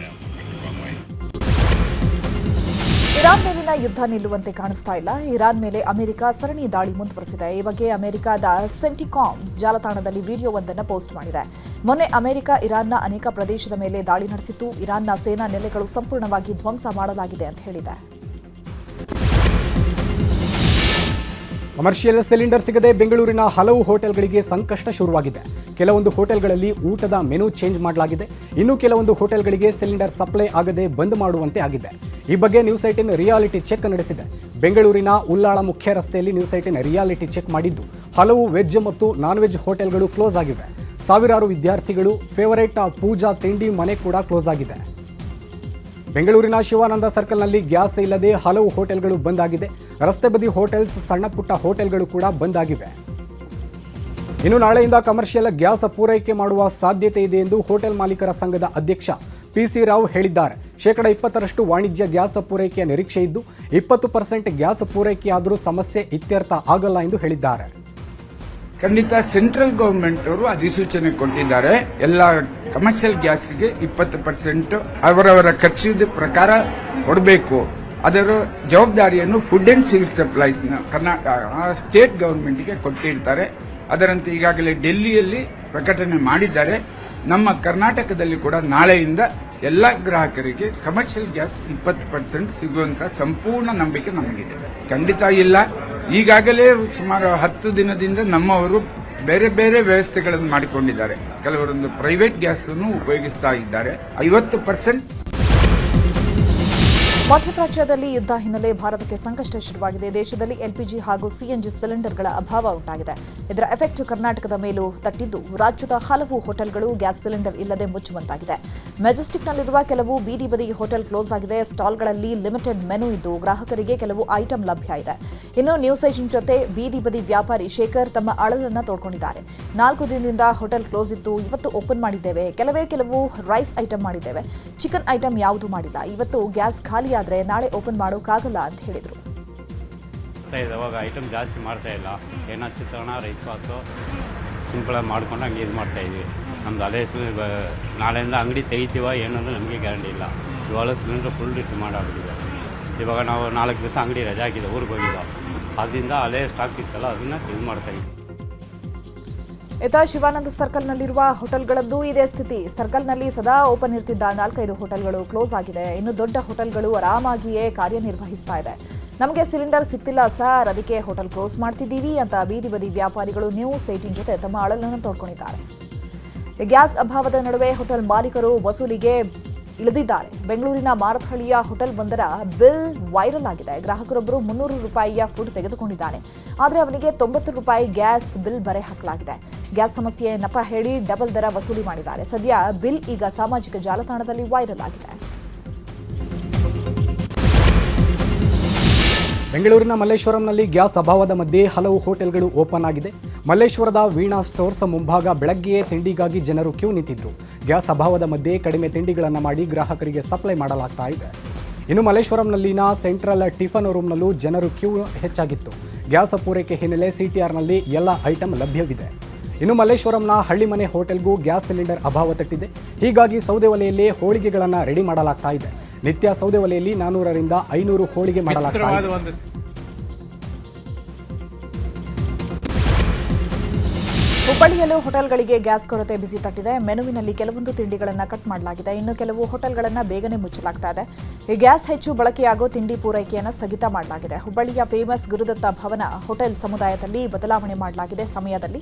[SPEAKER 1] ಇರಾನ್ ಮೇಲಿನ ಯುದ್ಧ ನಿಲ್ಲುವಂತೆ ಕಾಣಿಸ್ತಾ ಇಲ್ಲ. ಇರಾನ್ ಮೇಲೆ ಅಮೆರಿಕ ಸರಣಿ ದಾಳಿ ಮುಂದುವರೆಸಿದೆ. ಈ ಬಗ್ಗೆ ಅಮೆರಿಕದ ಸೆಂಟಿಕಾಮ್ ಜಾಲತಾಣದಲ್ಲಿ ವಿಡಿಯೋವೊಂದನ್ನು ಪೋಸ್ಟ್ ಮಾಡಿದೆ. ಮೊನ್ನೆ ಅಮೆರಿಕ ಇರಾನ್ನ ಅನೇಕ ಪ್ರದೇಶದ ಮೇಲೆ ದಾಳಿ ನಡೆಸಿತ್ತು. ಇರಾನ್ನ ಸೇನಾ ನೆಲೆಗಳು ಸಂಪೂರ್ಣವಾಗಿ ಧ್ವಂಸ ಮಾಡಲಾಗಿದೆ ಅಂತ ಹೇಳಿದೆ.
[SPEAKER 3] ಕಮರ್ಷಿಯಲ್ ಸಿಲಿಂಡರ್ ಸಿಗದೆ ಬೆಂಗಳೂರಿನ ಹಲವು ಹೋಟೆಲ್ಗಳಿಗೆ ಸಂಕಷ್ಟ ಶುರುವಾಗಿದೆ. ಕೆಲವೊಂದು ಹೋಟೆಲ್ಗಳಲ್ಲಿ ಊಟದ ಮೆನು ಚೇಂಜ್ ಮಾಡಲಾಗಿದೆ. ಇನ್ನು ಕೆಲವೊಂದು ಹೋಟೆಲ್ಗಳಿಗೆ ಸಿಲಿಂಡರ್ ಸಪ್ಲೈ ಆಗದೆ ಬಂದ್ ಮಾಡುವಂತೆ ಆಗಿದೆ. ಈ ಬಗ್ಗೆ ನ್ಯೂಸ್ 18 ರಿಯಾಲಿಟಿ ಚೆಕ್ ನಡೆಸಿದೆ. ಬೆಂಗಳೂರಿನ ಉಲ್ಲಾಳ ಮುಖ್ಯ ರಸ್ತೆಯಲ್ಲಿ ನ್ಯೂಸ್ 18 ರಿಯಾಲಿಟಿ ಚೆಕ್ ಮಾಡಿದ್ದು ಹಲವು ವೆಜ್ ಮತ್ತು ನಾನ್ ವೆಜ್ ಹೋಟೆಲ್ಗಳು ಕ್ಲೋಸ್ ಆಗಿವೆ. ಸಾವಿರಾರು ವಿದ್ಯಾರ್ಥಿಗಳು ಫೇವರೇಟ್ ಪೂಜಾ ತಿಂಡಿ ಮನೆ ಕೂಡ ಕ್ಲೋಸ್ ಆಗಿದೆ. ಬೆಂಗಳೂರಿನ ಶಿವಾನಂದ ಸರ್ಕಲ್ನಲ್ಲಿ ಗ್ಯಾಸ್ ಇಲ್ಲದೆ ಹಲವು ಹೋಟೆಲ್ಗಳು ಬಂದ್ ಆಗಿದೆ. ರಸ್ತೆ ಬದಿ ಹೋಟೆಲ್ಸ್, ಸಣ್ಣ ಪುಟ್ಟ ಹೋಟೆಲ್ಗಳು ಕೂಡ ಬಂದ್ ಆಗಿವೆ. ಇನ್ನು ನಾಳೆಯಿಂದ ಕಮರ್ಷಿಯಲ್ ಗ್ಯಾಸ್ ಪೂರೈಕೆ ಮಾಡುವ ಸಾಧ್ಯತೆ ಇದೆ ಎಂದು ಹೋಟೆಲ್ ಮಾಲೀಕರ ಸಂಘದ ಅಧ್ಯಕ್ಷ PC ರಾವ್ ಹೇಳಿದ್ದಾರೆ. 20% ವಾಣಿಜ್ಯ ಗ್ಯಾಸ್ ಪೂರೈಕೆಯ ನಿರೀಕ್ಷೆ ಇದ್ದು 20% ಗ್ಯಾಸ್ ಪೂರೈಕೆಯಾದರೂ ಸಮಸ್ಯೆ ಇತ್ಯರ್ಥ ಆಗಲ್ಲ ಎಂದು ಹೇಳಿದ್ದಾರೆ.
[SPEAKER 9] ಖಂಡಿತ ಸೆಂಟ್ರಲ್ ಗವರ್ಮೆಂಟ್ ಅವರು ಅಧಿಸೂಚನೆ ಕೊಟ್ಟಿದ್ದಾರೆ. ಎಲ್ಲ ಕಮರ್ಷಿಯಲ್ ಗ್ಯಾಸ್ಗೆ 20% ಅವರವರ ಖರ್ಚಿದ ಪ್ರಕಾರ ಕೊಡಬೇಕು. ಅದರ ಜವಾಬ್ದಾರಿಯನ್ನು food and civil supplies state ಗವರ್ಮೆಂಟ್ಗೆ ಕೊಟ್ಟಿರ್ತಾರೆ. ಅದರಂತೆ ಈಗಾಗಲೇ ಡೆಲ್ಲಿಯಲ್ಲಿ ಪ್ರಕಟಣೆ ಮಾಡಿದ್ದಾರೆ. ನಮ್ಮ ಕರ್ನಾಟಕದಲ್ಲಿ ಕೂಡ ನಾಳೆಯಿಂದ ಎಲ್ಲ ಗ್ರಾಹಕರಿಗೆ ಕಮರ್ಷಿಯಲ್ ಗ್ಯಾಸ್ 20% ಸಿಗುವಂತ ಸಂಪೂರ್ಣ ನಂಬಿಕೆ ನಮಗಿದೆ. ಖಂಡಿತ ಇಲ್ಲ. ಈಗಾಗಲೇ ಸುಮಾರು 10 ದಿನದಿಂದ ನಮ್ಮವರು ಬೇರೆ ಬೇರೆ ವ್ಯವಸ್ಥೆಗಳನ್ನು ಮಾಡಿಕೊಂಡಿದ್ದಾರೆ. ಕೆಲವರೊಂದು ಪ್ರೈವೇಟ್ ಗ್ಯಾಸ್ ಅನ್ನು ಉಪಯೋಗಿಸ್ತಾ ಇದ್ದಾರೆ. 50%
[SPEAKER 1] ಮಧ್ಯಪ್ರಾಚ್ಯದಲ್ಲಿ ಯುದ್ಧ ಹಿನ್ನೆಲೆ ಭಾರತಕ್ಕೆ ಸಂಕಷ್ಟ ಶುರುವಾಗಿದೆ. ದೇಶದಲ್ಲಿ LPG ಹಾಗೂ CNG ಸಿಲಿಂಡರ್ಗಳ ಅಭಾವ ಉಂಟಾಗಿದೆ. ಇದರ ಎಫೆಕ್ಟ್ ಕರ್ನಾಟಕದ ಮೇಲೂ ತಟ್ಟಿದ್ದು ರಾಜ್ಯದ ಹಲವು ಹೋಟೆಲ್ಗಳು ಗ್ಯಾಸ್ ಸಿಲಿಂಡರ್ ಇಲ್ಲದೆ ಮುಚ್ಚುವಂತಾಗಿದೆ. ಮೆಜೆಸ್ಟಿಕ್ನಲ್ಲಿರುವ ಕೆಲವು ಬೀದಿ ಬದಿ ಹೋಟೆಲ್ ಕ್ಲೋಸ್ ಆಗಿದೆ. ಸ್ಟಾಲ್ಗಳಲ್ಲಿ ಲಿಮಿಟೆಡ್ ಮೆನು ಇದ್ದು ಗ್ರಾಹಕರಿಗೆ ಕೆಲವು ಐಟಂ ಲಭ್ಯ ಇದೆ. ಇನ್ನು ನ್ಯೂಸ್ 18 ಜೊತೆ ಬೀದಿ ಬದಿ ವ್ಯಾಪಾರಿ ಶೇಖರ್ ತಮ್ಮ ಅಳಲನ್ನ ತೋಡ್ಕೊಂಡಿದ್ದಾರೆ. 4 ದಿನದಿಂದ ಹೋಟೆಲ್ ಕ್ಲೋಸ್ ಇತ್ತು. ಇವತ್ತು ಓಪನ್ ಮಾಡಿದ್ದೇವೆ. ಕೆಲವು ರೈಸ್ ಐಟಂ ಮಾಡಿದ್ದೇವೆ. ಚಿಕನ್ ಐಟಂ ಯಾವುದು ಮಾಡಿಲ್ಲ. ಇವತ್ತು ಗ್ಯಾಸ್ ಖಾಲಿ ಆದ್ರೆ ನಾಳೆ ಓಪನ್ ಮಾಡೋಕ್ಕಾಗಲ್ಲ ಅಂತ ಹೇಳಿದ್ರು.
[SPEAKER 10] ಇವಾಗ ಐಟಮ್ ಜಾಸ್ತಿ ಮಾಡ್ತಾ ಇಲ್ಲ. ಏನೋ ಚಿತ್ರಾನ್ನ, ರೈಸ್ ಬಾತು ಸಿಂಪಲಾಗಿ ಮಾಡ್ಕೊಂಡು ಹಂಗೆ ಇದು ಮಾಡ್ತಾ ಇದ್ವಿ. ನಮ್ದು ಅದೇ ನಾಳೆಯಿಂದ ಅಂಗಡಿ ತೆಗಿತೀವ ಏನಂದ್ರೆ ನಮಗೆ ಗ್ಯಾರಂಟಿ ಇಲ್ಲ. ಇವಾಗ ಸಿಲಿಂಡರ್ ಫುಲ್ ಡಿಮಾಂಡ್ ಆಗಿದೆ. ಇವಾಗ ನಾವು 4 ದಿವಸ ಅಂಗಡಿ ರಜೆ ಹಾಕಿದೆ, ಊರಿಗೆ ಹೋಗಿದ್ದ. ಅದರಿಂದ ಅಲ್ಲೇ ಸ್ಟಾಕ್ ಇತ್ತಲ್ಲ ಅದನ್ನ ಇದು ಮಾಡ್ತಾ ಇದ್ವಿ.
[SPEAKER 1] ಇತ್ತ ಶಿವಾನಂದ ಸರ್ಕಲ್ನಲ್ಲಿರುವ ಹೋಟೆಲ್ಗಳದ್ದು ಇದೇ ಸ್ಥಿತಿ. ಸರ್ಕಲ್ನಲ್ಲಿ ಸದಾ ಓಪನ್ ಇರ್ತಿದ್ದ 4-5 ಹೋಟೆಲ್ಗಳು ಕ್ಲೋಸ್ ಆಗಿದೆ. ಇನ್ನು ದೊಡ್ಡ ಹೋಟೆಲ್ಗಳು ಆರಾಮಾಗಿಯೇ ಕಾರ್ಯನಿರ್ವಹಿಸ್ತಾ ಇದೆ. ನಮಗೆ ಸಿಲಿಂಡರ್ ಸಿಗ್ತಿಲ್ಲ ಸರ್, ಅದಕ್ಕೆ ಹೋಟೆಲ್ ಕ್ಲೋಸ್ ಮಾಡ್ತಿದ್ದೀವಿ ಅಂತ ಬೀದಿ ಬದಿ ವ್ಯಾಪಾರಿಗಳು ನ್ಯೂಸ್ 18 ಜೊತೆ ತಮ್ಮ ಅಳಲನ್ನು ತೋಡ್ಕೊಂಡಿದ್ದಾರೆ. ಗ್ಯಾಸ್ ಅಭಾವದ ನಡುವೆ ಹೋಟೆಲ್ ಮಾಲೀಕರು ವಸೂಲಿಗೆ ಇಳಿದಿದ್ದಾರೆ. ಬೆಂಗಳೂರಿನ ಮಾರತಹಳ್ಳಿಯ ಹೋಟೆಲ್ ಒಂದರ ಬಿಲ್ ವೈರಲ್ ಆಗಿದೆ. ಗ್ರಾಹಕರೊಬ್ಬರು 300 ರೂಪಾಯಿಯ ಫುಡ್ ತೆಗೆದುಕೊಂಡಿದ್ದಾನೆ. ಆದರೆ ಅವನಿಗೆ 90 ರೂಪಾಯಿ ಗ್ಯಾಸ್ ಬಿಲ್ ಬರೆ ಹಾಕಲಾಗಿದೆ. ಗ್ಯಾಸ್ ಸಮಸ್ಯೆ ನೆಪ ಹೇಳಿ ಡಬಲ್ ದರ ವಸೂಲಿ ಮಾಡಿದ್ದಾರೆ. ಸದ್ಯ ಬಿಲ್ ಈಗ ಸಾಮಾಜಿಕ ಜಾಲತಾಣದಲ್ಲಿ ವೈರಲ್ ಆಗಿದೆ.
[SPEAKER 3] ಬೆಂಗಳೂರಿನ ಮಲ್ಲೇಶ್ವರಂನಲ್ಲಿ ಗ್ಯಾಸ್ ಅಭಾವದ ಮಧ್ಯೆ ಹಲವು ಹೋಟೆಲ್ಗಳು ಓಪನ್ ಆಗಿದೆ. ಮಲ್ಲೇಶ್ವರದ ವೀಣಾ ಸ್ಟೋರ್ಸ್ ಮುಂಭಾಗ ಬೆಳಗ್ಗೆಯೇ ತಿಂಡಿಗಾಗಿ ಜನರು ಕ್ಯೂ ನಿಂತಿದ್ರು. ಗ್ಯಾಸ್ ಅಭಾವದ ಮಧ್ಯೆ ಕಡಿಮೆ ತಿಂಡಿಗಳನ್ನು ಮಾಡಿ ಗ್ರಾಹಕರಿಗೆ ಸಪ್ಲೈ ಮಾಡಲಾಗ್ತಾ ಇದೆ. ಇನ್ನು ಮಲ್ಲೇಶ್ವರಂನಲ್ಲಿನ ಸೆಂಟ್ರಲ್ ಟಿಫನ್ ರೂಮ್ನಲ್ಲೂ ಜನರು ಕ್ಯೂ ಹೆಚ್ಚಾಗಿತ್ತು. ಗ್ಯಾಸ್ ಪೂರೈಕೆ ಹಿನ್ನೆಲೆ CTRನಲ್ಲಿ ಎಲ್ಲ ಐಟಂ ಲಭ್ಯವಿದೆ. ಇನ್ನು ಮಲ್ಲೇಶ್ವರಂನ ಹಳ್ಳಿಮನೆ ಹೋಟೆಲ್ಗೂ ಗ್ಯಾಸ್ ಸಿಲಿಂಡರ್ ಅಭಾವ ತಟ್ಟಿದೆ. ಹೀಗಾಗಿ ಸೌದೆ ಒಲೆಯಲ್ಲೇ ಹೋಳಿಗೆಗಳನ್ನು ರೆಡಿ ಮಾಡಲಾಗ್ತಾ ಇದೆ. ನಿತ್ಯ ಸೌದೆ ಒಲೆಯಲ್ಲಿ 400ರಿಂದ 500 ಹೋಳಿಗೆ ಮಾಡಲಾಗುತ್ತದೆ.
[SPEAKER 1] ಹುಬ್ಬಳ್ಳಿಯಲ್ಲೂ ಹೋಟೆಲ್ಗಳಿಗೆ ಗ್ಯಾಸ್ ಕೊರತೆ ಬಿಸಿ ತಟ್ಟಿದೆ. ಮೆನುವಿನಲ್ಲಿ ಕೆಲವೊಂದು ತಿಂಡಿಗಳನ್ನು ಕಟ್ ಮಾಡಲಾಗಿದೆ. ಇನ್ನು ಕೆಲವು ಹೋಟೆಲ್ಗಳನ್ನು ಬೇಗನೆ ಮುಚ್ಚಲಾಗ್ತಾ ಇದೆ. ಈ ಗ್ಯಾಸ್ ಹೆಚ್ಚು ಬಳಕೆಯಾಗೋ ತಿಂಡಿ ಪೂರೈಕೆಯನ್ನು ಸ್ಥಗಿತ ಮಾಡಲಾಗಿದೆ. ಹುಬ್ಬಳ್ಳಿಯ ಫೇಮಸ್ ಗುರುದತ್ತ ಭವನ ಹೋಟೆಲ್ ಸಮುದಾಯದಲ್ಲಿ ಬದಲಾವಣೆ ಮಾಡಲಾಗಿದೆ. ಸಮಯದಲ್ಲಿ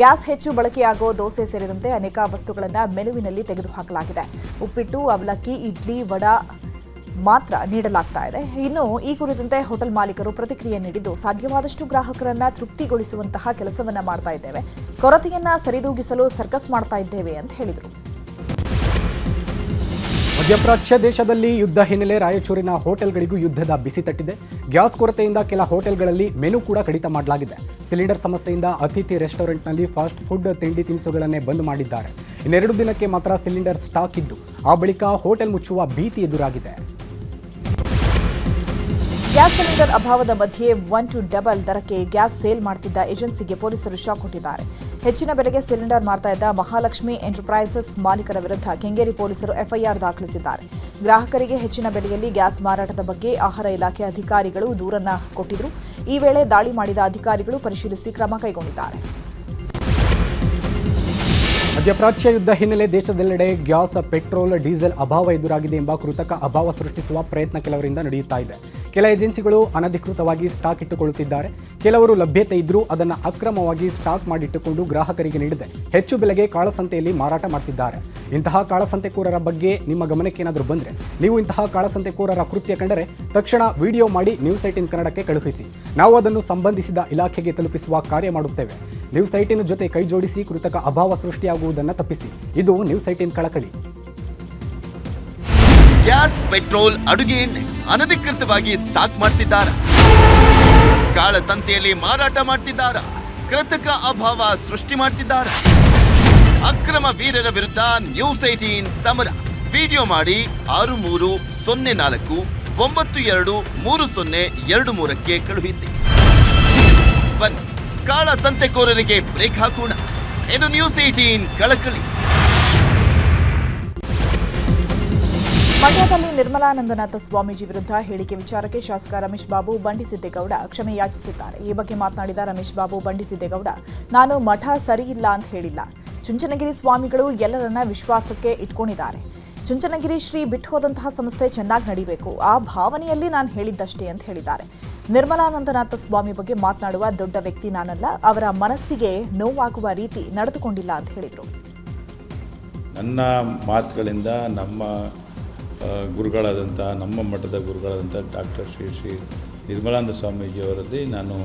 [SPEAKER 1] ಗ್ಯಾಸ್ ಹೆಚ್ಚು ಬಳಕೆಯಾಗೋ ದೋಸೆ ಸೇರಿದಂತೆ ಅನೇಕ ವಸ್ತುಗಳನ್ನು ಮೆನುವಿನಲ್ಲಿ ತೆಗೆದುಹಾಕಲಾಗಿದೆ. ಉಪ್ಪಿಟ್ಟು, ಅವಲಕ್ಕಿ, ಇಡ್ಲಿ, ವಡಾ ಮಾತ್ರ ನೀಡಲಾಗ್ತಾ ಇದೆ. ಇನ್ನು ಈ ಕುರಿತಂತೆ ಹೋಟೆಲ್ ಮಾಲೀಕರು ಪ್ರತಿಕ್ರಿಯೆ ನೀಡಿದ್ದು, ಸಾಧ್ಯವಾದಷ್ಟು ಗ್ರಾಹಕರನ್ನ ತೃಪ್ತಿಗೊಳಿಸುವಂತಹ ಕೆಲಸವನ್ನ ಮಾಡ್ತಾ ಇದ್ದೇವೆ, ಕೊರತೆಯನ್ನ ಸರಿದೂಗಿಸಲು ಸರ್ಕಸ್ ಮಾಡ್ತಾ ಇದ್ದೇವೆ ಅಂತ ಹೇಳಿದರು.
[SPEAKER 3] ಮಧ್ಯಪ್ರಾಚ್ಯ ದೇಶದಲ್ಲಿ ಯುದ್ಧ ಹಿನ್ನೆಲೆ ರಾಯಚೂರಿನ ಹೋಟೆಲ್ಗಳಿಗೂ ಯುದ್ಧದ ಬಿಸಿ ತಟ್ಟಿದೆ. ಗ್ಯಾಸ್ ಕೊರತೆಯಿಂದ ಕೆಲ ಹೋಟೆಲ್ಗಳಲ್ಲಿ ಮೆನು ಕೂಡ ಕಡಿತ ಮಾಡಲಾಗಿದೆ. ಸಿಲಿಂಡರ್ ಸಮಸ್ಯೆಯಿಂದ ಅತಿಥಿ ರೆಸ್ಟೋರೆಂಟ್ನಲ್ಲಿ ಫಾಸ್ಟ್ ಫುಡ್ ತಿಂಡಿ ತಿನಿಸುಗಳನ್ನೇ ಬಂದ್ ಮಾಡಿದ್ದಾರೆ. ಇನ್ನೆರಡು ದಿನಕ್ಕೆ ಮಾತ್ರ ಸಿಲಿಂಡರ್ ಸ್ಟಾಕ್ ಇದ್ದು, ಆ ಬಳಿಕ ಹೋಟೆಲ್ ಮುಚ್ಚುವ ಭೀತಿ ಎದುರಾಗಿದೆ.
[SPEAKER 1] ಗ್ಯಾಸ್ ಸಿಲಿಂಡರ್ ಅಭಾವದ ಮಧ್ಯೆ 1 to 2 ದರಕ್ಕೆ ಗ್ಯಾಸ್ ಸೇಲ್ ಮಾಡ್ತಿದ್ದ ಏಜೆನ್ಸಿಗೆ ಪೊಲೀಸರು ಶಾಕ್ ಕೊಟ್ಟಿದ್ದಾರೆ. ಹೆಚ್ಚಿನ ಬೆಲೆಗೆ ಸಿಲಿಂಡರ್ ಮಾರ್ತಾ ಇದ್ದ ಮಹಾಲಕ್ಷ್ಮಿ ಎಂಟರ್ಪ್ರೈಸಸ್ ಮಾಲೀಕರ ವಿರುದ್ಧ ಕೆಂಗೇರಿ ಪೊಲೀಸರು ಎಫ್ಐಆರ್ ದಾಖಲಿಸಿದ್ದಾರೆ. ಗ್ರಾಹಕರಿಗೆ ಹೆಚ್ಚಿನ ಬೆಲೆಯಲ್ಲಿ ಗ್ಯಾಸ್ ಮಾರಾಟದ ಬಗ್ಗೆ ಆಹಾರ ಇಲಾಖೆ ಅಧಿಕಾರಿಗಳು ದೂರನ್ನ ಕೊಟ್ಟಿದ್ರು. ಈ ವೇಳೆ ದಾಳಿ ಮಾಡಿದ ಅಧಿಕಾರಿಗಳು ಪರಿಶೀಲಿಸಿ ಕ್ರಮ ಕೈಗೊಂಡಿದ್ದಾರೆ.
[SPEAKER 3] ಮಧ್ಯಪ್ರಾಚ್ಯ ಯುದ್ಧ ಹಿನ್ನೆಲೆ ದೇಶದೆಲ್ಲೆಡೆ ಗ್ಯಾಸ್, ಪೆಟ್ರೋಲ್, ಡೀಸೆಲ್ ಅಭಾವ ಎದುರಾಗಿದೆ ಎಂಬ ಕೃತಕ ಅಭಾವ ಸೃಷ್ಟಿಸುವ ಪ್ರಯತ್ನ ಕೆಲವರಿಂದ ನಡೆಯುತ್ತಾ ಇದೆ. ಕೆಲ ಏಜೆನ್ಸಿಗಳು ಅನಧಿಕೃತವಾಗಿ ಸ್ಟಾಕ್ ಇಟ್ಟುಕೊಳ್ಳುತ್ತಿದ್ದಾರೆ. ಕೆಲವರು ಲಭ್ಯತೆ ಇದ್ದರೂ ಅದನ್ನು ಅಕ್ರಮವಾಗಿ ಸ್ಟಾಕ್ ಮಾಡಿಟ್ಟುಕೊಂಡು ಗ್ರಾಹಕರಿಗೆ ನೀಡದೆ ಹೆಚ್ಚು ಬೆಲೆಗೆ ಕಾಳಸಂತೆಯಲ್ಲಿ ಮಾರಾಟ ಮಾಡ್ತಿದ್ದಾರೆ. ಇಂತಹ ಕಾಳಸಂತೆಕೋರರ ಬಗ್ಗೆ ನಿಮ್ಮ ಗಮನಕ್ಕೆ ಏನಾದರೂ ಬಂದರೆ, ನೀವು ಇಂತಹ ಕಾಳಸಂತೆಕೋರರ ಕೃತ್ಯ ಕಂಡರೆ ತಕ್ಷಣ ವಿಡಿಯೋ ಮಾಡಿ News18 ಕನ್ನಡಕ್ಕೆ ಕಳುಹಿಸಿ. ನಾವು ಅದನ್ನು ಸಂಬಂಧಿಸಿದ ಇಲಾಖೆಗೆ ತಲುಪಿಸುವ ಕಾರ್ಯ ಮಾಡುತ್ತೇವೆ. News18 ಜೊತೆ ಕೈ ಜೋಡಿಸಿ ಕೃತಕ ಅಭಾವ ಸೃಷ್ಟಿಯಾಗುವುದನ್ನು ತಪ್ಪಿಸಿ. ಇದು News18 ಕಳಕಳಿ.
[SPEAKER 11] ಗ್ಯಾಸ್, ಪೆಟ್ರೋಲ್, ಅಡುಗೆ ಎಣ್ಣೆ ಅನಧಿಕೃತವಾಗಿ ಸ್ಟಾಕ್ ಮಾಡ್ತಿದ್ದಾರ, ಕಾಳಸಂತೆಯಲ್ಲಿ ಮಾರಾಟ ಮಾಡ್ತಿದ್ದಾರ, ಕೃತಕ ಅಭಾವ ಸೃಷ್ಟಿ ಮಾಡ್ತಿದ್ದಾರ. ಅಕ್ರಮ ವೀರರ ವಿರುದ್ಧ News18 ಸಮರ. ವಿಡಿಯೋ ಮಾಡಿ 6304 923023ಕ್ಕೆ ಕಳುಹಿಸಿ. ಬನ್ನಿ, ಕಾಳಸಂತೆಕೋರರಿಗೆ ಬ್ರೇಕ್ ಹಾಕೋಣ. ಇದು News18 ಕಳಕಳಿ.
[SPEAKER 1] ಮಂಡ್ಯದಲ್ಲಿ ನಿರ್ಮಲಾನಂದನಾಥ ಸ್ವಾಮೀಜಿ ವಿರುದ್ಧ ಹೇಳಿಕೆ ವಿಚಾರಕ್ಕೆ ಶಾಸಕ ರಮೇಶ್ ಬಾಬು ಬಂಡಿಸಿದ್ದೇಗೌಡ ಕ್ಷಮೆ ಯಾಚಿಸಿದ್ದಾರೆ. ಈ ಬಗ್ಗೆ ಮಾತನಾಡಿದ ರಮೇಶ್ ಬಾಬು ಬಂಡಿಸಿದ್ದೇಗೌಡ, ನಾನು ಮಠ ಸರಿಯಿಲ್ಲ ಅಂತ ಹೇಳಿಲ್ಲ. ಚುಂಚನಗಿರಿ ಸ್ವಾಮಿಗಳು ಎಲ್ಲರನ್ನ ವಿಶ್ವಾಸಕ್ಕೆ ಇಟ್ಕೊಂಡಿದ್ದಾರೆ. ಚುಂಚನಗಿರಿ ಶ್ರೀ ಬಿಟ್ಟು ಹೋದಂತಹ ಸಂಸ್ಥೆ ಚೆನ್ನಾಗಿ ನಡೀಬೇಕು, ಆ ಭಾವನೆಯಲ್ಲಿ ನಾನು ಹೇಳಿದ್ದಷ್ಟೇ ಅಂತ ಹೇಳಿದ್ದಾರೆ. ನಿರ್ಮಲಾನಂದನಾಥ ಸ್ವಾಮಿ ಬಗ್ಗೆ ಮಾತನಾಡುವ ದೊಡ್ಡ ವ್ಯಕ್ತಿ ನಾನಲ್ಲ, ಅವರ ಮನಸ್ಸಿಗೆ ನೋವಾಗುವ ರೀತಿ ನಡೆದುಕೊಂಡಿಲ್ಲ ಅಂತ ಹೇಳಿದರು.
[SPEAKER 12] ನನ್ನ ಮಾತುಗಳಿಂದ ನಮ್ಮ ಗುರುಗಳಾದಂಥ, ನಮ್ಮ ಮಠದ ಗುರುಗಳಾದಂಥ ಡಾಕ್ಟರ್ ಶ್ರೀ ನಿರ್ಮಲಾನಂದ ಸ್ವಾಮೀಜಿಯವರಲ್ಲಿ ನಾನು